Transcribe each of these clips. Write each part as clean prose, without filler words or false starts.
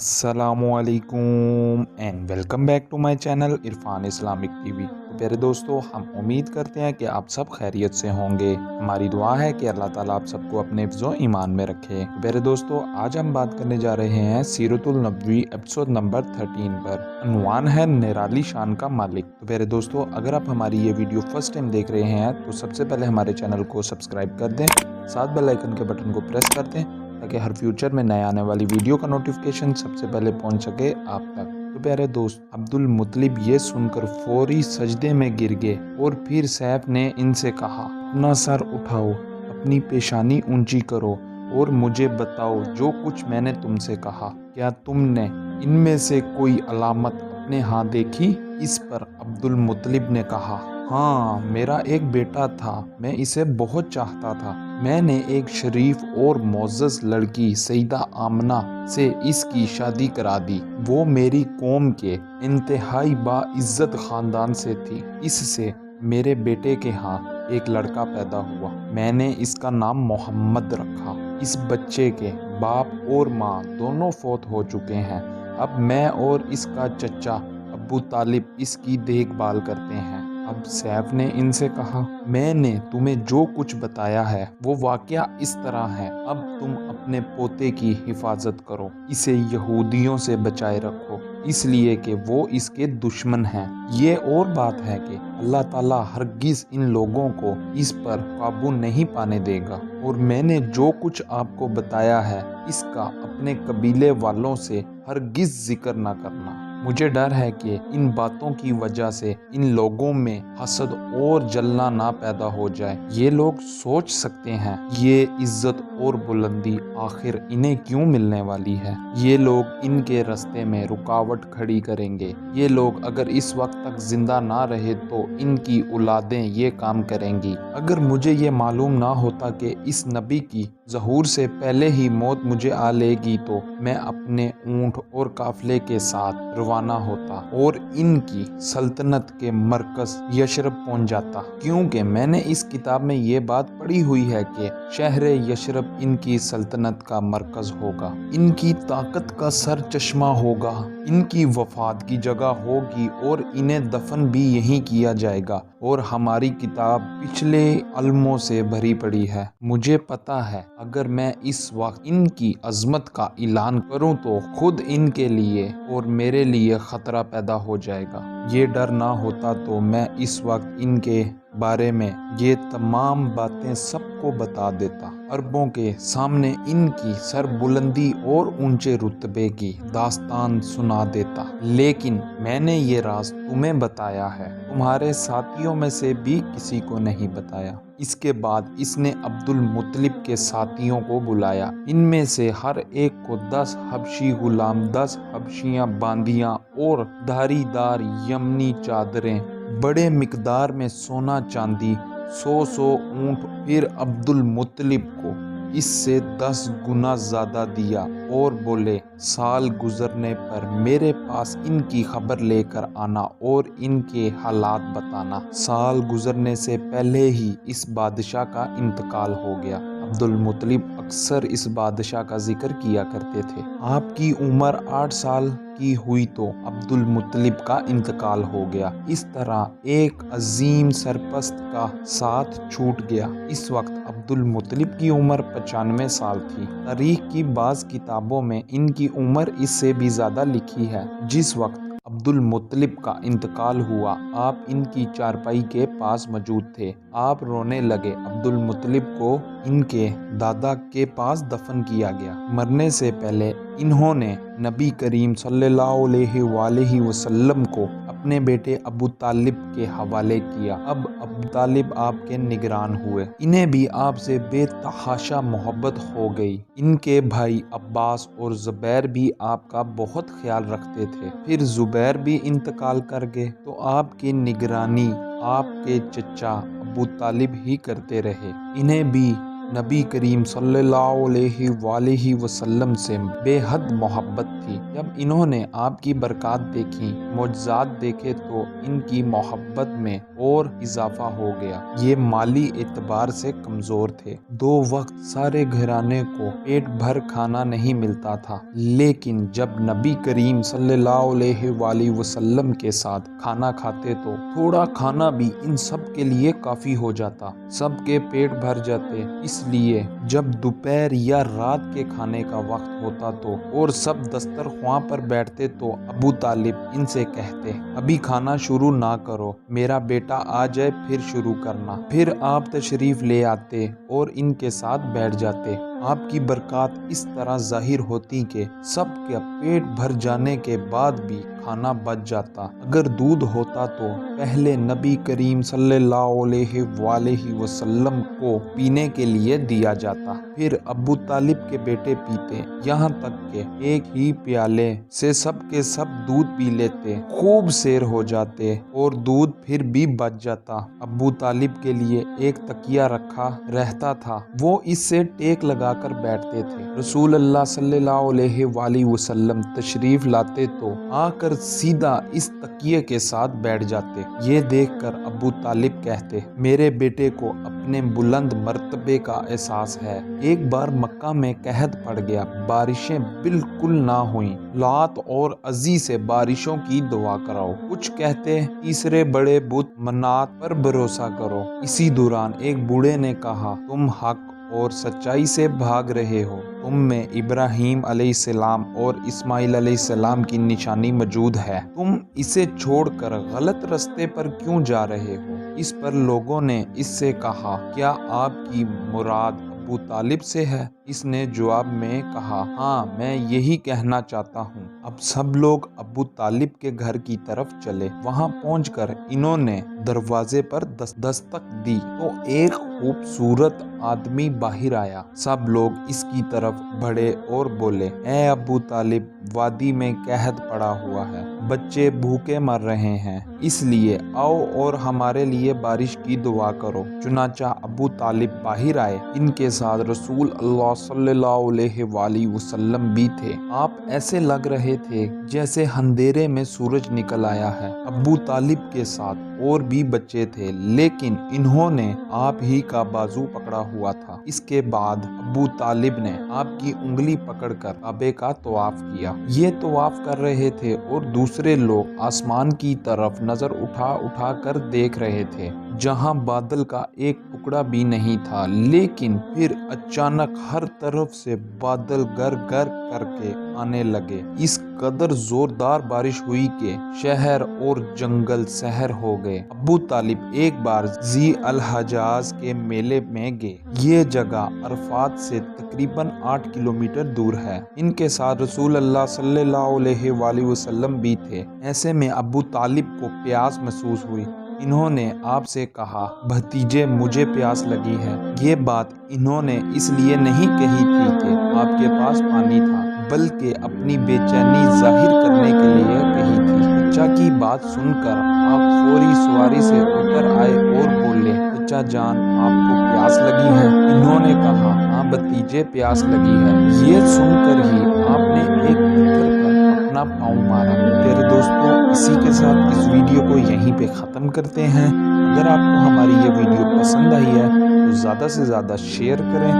अस्सलामुअलैकुम and welcome back to my channel Irfan Islamic TV. तो प्यारे दोस्तों, हम उम्मीद करते हैं कि आप सब खैरियत से होंगे। हमारी दुआ है कि अल्लाह ताला आप सबको अपने हिफ्ज़ो ईमान में रखे। तो प्यारे दोस्तों, आज हम बात करने जा रहे हैं सीरतुल नबवी एपिसोड नंबर 13 पर। अनवान है निराली शान का मालिक। तो प्यारे दोस्तों, अगर आप हमारी ये वीडियो फर्स्ट टाइम देख रहे हैं तो सबसे पहले हमारे चैनल को सब्सक्राइब कर दें, साथ बेल आइकन के बटन को प्रेस कर दें ताकि हर फ्यूचर में नए आने वाली वीडियो का नोटिफिकेशन सबसे पहले पहुंच सके आप तक। तो प्यारे दोस्त, अब्दुल मुत्तलिब ये सुनकर फौरी सजदे में गिर गए और फिर सैफ ने इनसे कहा, अपना सर उठाओ, अपनी पेशानी ऊंची करो और मुझे बताओ जो कुछ मैंने तुमसे कहा, क्या तुमने इनमें से कोई अलामत अपने यहाँ देखी? इस पर अब्दुल मुत्तलिब ने कहा, हाँ, मेरा एक बेटा था, मैं इसे बहुत चाहता था। मैंने एक शरीफ और मोअज़्ज़ज़ लड़की सईदा आमना से इसकी शादी करा दी। वो मेरी कौम के इंतहाई बाइज़्ज़त ख़ानदान से थी। इससे मेरे बेटे के यहाँ एक लड़का पैदा हुआ। मैंने इसका नाम मोहम्मद रखा। इस बच्चे के बाप और माँ दोनों फौत हो चुके हैं। अब मैं और इसका चचा अबू तालिब इसकी देखभाल करते हैं। अब सैफ ने इनसे कहा, मैंने तुम्हें जो कुछ बताया है वो वाकया इस तरह है। अब तुम अपने पोते की हिफाजत करो, इसे यहूदियों से बचाए रखो, इसलिए कि वो इसके दुश्मन हैं। ये और बात है कि अल्लाह ताला हरगिज़ इन लोगों को इस पर काबू नहीं पाने देगा। और मैंने जो कुछ आपको बताया है इसका अपने कबीले वालों से हरगिज़ जिक्र ना करना। मुझे डर है कि इन बातों की वजह से इन लोगों में हसद और जलना ना पैदा हो जाए। ये लोग सोच सकते हैं ये इज्जत और बुलंदी आखिर इन्हें क्यों मिलने वाली है। ये लोग इनके रास्ते में रुकावट खड़ी करेंगे। ये लोग अगर इस वक्त तक जिंदा ना रहे तो इनकी औलादें ये काम करेंगी। अगर मुझे ये मालूम ना होता कि इस नबी की ज़हूर से पहले ही मौत मुझे आ लेगी तो मैं अपने ऊँट और काफिले के साथ रवाना होता और इनकी सल्तनत के मरकज यशरब पहुंच जाता, क्योंकि मैंने इस किताब में ये बात पढ़ी हुई है कि शहर यशरब इनकी सल्तनत का मरकज होगा, इनकी ताकत का सर चश्मा होगा, इनकी वफात की जगह होगी और इन्हें दफन भी यहीं किया जाएगा। और हमारी किताब पिछले अलमों से भरी पड़ी है। मुझे पता है अगर मैं इस वक्त इनकी अजमत का ऐलान करूं तो खुद इनके लिए और मेरे लिए खतरा पैदा हो जाएगा। ये डर ना होता तो मैं इस वक्त इनके बारे में ये तमाम बातें सबको बता देता, अरबों के सामने इनकी सरबुलंदी और ऊंचे रुतबे की दास्तान सुना देता। लेकिन मैंने ये राज तुम्हें बताया है, तुम्हारे साथियों में से भी किसी को नहीं बताया। इसके बाद इसने अब्दुल मुत्तलिब के साथियों को बुलाया। इनमें से हर एक को 10 हबशी गुलाम, 10 हबशियां बांदियां और धारीदार यमनी चादरें, बड़े मिकदार में सोना चांदी, 100 ऊँट। फिर अब्दुल मुत्तलिब को इससे 10 गुना ज़्यादा दिया और बोले, साल गुजरने पर मेरे पास इनकी खबर लेकर आना और इनके हालात बताना। साल गुजरने से पहले ही इस बादशाह का इंतकाल हो गया। अब्दुल मुत्तलिब अक्सर इस बादशाह का जिक्र किया करते थे। आपकी उम्र 8 साल की हुई तो अब्दुल मुत्तलिब का इंतकाल हो गया। इस तरह एक अजीम सरपस्त का साथ छूट गया। इस वक्त अब्दुल मुत्तलिब की उम्र 95 साल थी। तारीख की बाज़ किताबों में इनकी उम्र इससे भी ज़्यादा लिखी है। जिस वक्त अब्दुल मुत्तलिब का इंतकाल हुआ आप इनकी चारपाई के पास मौजूद थे। आप रोने लगे। अब्दुल मुत्तलिब को इनके दादा के पास दफन किया गया। मरने से पहले इन्होंने नबी करीम सल्लल्लाहु अलैहि वसल्लम को अपने बेटे अबू तालिब के हवाले किया। अब अबू तालिब आपके निगरान हुए। इन्हें भी आपसे बेतहाशा मोहब्बत हो गई। इनके भाई अब्बास और ज़ुबैर भी आपका बहुत ख्याल रखते थे। फिर ज़ुबैर भी इंतकाल कर गए तो आपकी निगरानी आपके चचा अबू तालिब ही करते रहे। इन्हें भी नबी करीम सल्लल्लाहु अलैहि वसल्लम से बेहद मोहब्बत थी। जब इन्होंने आपकी बरक़ात देखी, मोजज़ात देखे तो इनकी मोहब्बत में और इजाफा हो गया। ये माली एतबार से कमज़ोर थे। 2 वक्त सारे घराने को पेट भर खाना नहीं मिलता था, लेकिन जब नबी करीम सल्लल्लाहु अलैहि वसल्लम के साथ खाना खाते तो थोड़ा खाना भी इन सब के लिए काफ़ी हो जाता, सबके पेट भर जाते। इसलिए जब दोपहर या रात के खाने का वक्त होता तो और सब दस्तरख्वां पर बैठते तो अबू तालिब इनसे कहते, अभी खाना शुरू ना करो, मेरा बेटा आ जाए फिर शुरू करना। फिर आप तशरीफ़ ले आते और इनके साथ बैठ जाते। आपकी बरक़ात इस तरह ज़ाहिर होती कि सबके पेट भर जाने के बाद भी खाना बच जाता। अगर दूध होता तो पहले नबी करीम सल्लल्लाहु अलैहि वसल्लम को पीने के लिए दिया जाता, फिर अबू तालिब के बेटे पीते, यहाँ तक के एक ही प्याले से सब के सब दूध पी लेते, खूब सेर हो जाते और दूध फिर भी बच जाता। अबू तालिब के लिए एक तकिया रखा रहता था, वो इससे टेक लगाकर बैठते थे। रसूल अल्लाह सल्लल्लाहु अलैहि वसल्लम तशरीफ लाते तो आकर सीधा इस तकिए के साथ बैठ जाते। ये देखकर अबू तालिब कहते, मेरे बेटे को अपने बुलंद मर्तबे का एहसास है। एक बार मक्का में कहत पड़ गया, बारिशें बिल्कुल ना हुई, लात और अज़ी से बारिशों की दुआ कराओ। कुछ कहते तीसरे बड़े बुत मन्नात पर भरोसा करो। इसी दौरान एक बूढ़े ने कहा, तुम हक और सच्चाई से भाग रहे हो, तुम में इब्राहीम अलैहिस्सलाम और इस्माइल अलैहिस्सलाम की निशानी मौजूद है, तुम इसे छोड़कर गलत रास्ते पर क्यों जा रहे हो। इस पर लोगों ने इससे कहा, क्या आपकी मुराद अबू तालिब से है। इसने जवाब में कहा, हाँ मैं यही कहना चाहता हूँ। अब सब लोग अबू तालिब के घर की तरफ चले। वहाँ पहुंचकर इन्होंने दरवाजे पर दस्तक दी तो एक खूबसूरत आदमी बाहर आया। सब लोग इसकी तरफ बढ़े और बोले, ए अबू तालिब, वादी में कहत पड़ा हुआ है, बच्चे भूखे मर रहे हैं, इसलिए आओ और हमारे लिए बारिश की दुआ करो। चुनाचा अबू तालिब बाहर आए। इनके साथ रसूल अल्लाह सल्लल्लाहु अलैहि वसल्लम भी थे। आप ऐसे लग रहे थे जैसे अंधेरे में सूरज निकल आया है। अबू तालिब के साथ और भी बच्चे थे, लेकिन इन्होंने आप ही का बाजू पकड़ा हुआ था। इसके बाद अबू तालिब ने आपकी उंगली पकड़कर काबे का तवाफ किया। ये तवाफ कर रहे थे और दूसरे लोग आसमान की तरफ नजर उठा उठा कर देख रहे थे, जहां बादल का एक टुकड़ा भी नहीं था। लेकिन फिर अचानक हर तरफ से बादल गर गर करके आने लगे। इस कदर जोरदार बारिश हुई कि शहर और जंगल सहर हो गए। अबू तालिब एक बार जी अल हजाज के मेले में गए। ये जगह अरफात से तकरीबन 8 किलोमीटर दूर है। इनके साथ रसूल अल्लाह सल्लल्लाहु अलैहि वसल्लम भी थे। ऐसे में अबू तालिब को प्यास महसूस हुई। इन्होंने आपसे कहा, भतीजे मुझे प्यास लगी है। ये बात इन्होंने इसलिए नहीं कही थी कि आपके पास पानी था, बल्कि अपनी बेचैनी जाहिर करने के लिए कही थी। चचा की बात सुनकर आप फौरी सवारी से उतर आए और बोले, चचा जान आपको प्यास लगी है। इन्होंने कहा, हाँ भतीजे प्यास लगी है। ये सुनकर ही आपने एक पत्थर पर अपना पाँव मारा। प्यारे दोस्तों, इसी के साथ इस वीडियो को यहीं पे ख़त्म करते हैं। अगर आपको हमारी ये वीडियो पसंद आई है तो ज़्यादा से ज़्यादा शेयर करें,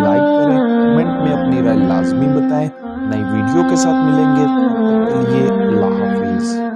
लाइक करें, कमेंट में अपनी राय लाजमी बताएं। नई वीडियो के साथ मिलेंगे, तब तक के लिए अल्लाह हाफिज़।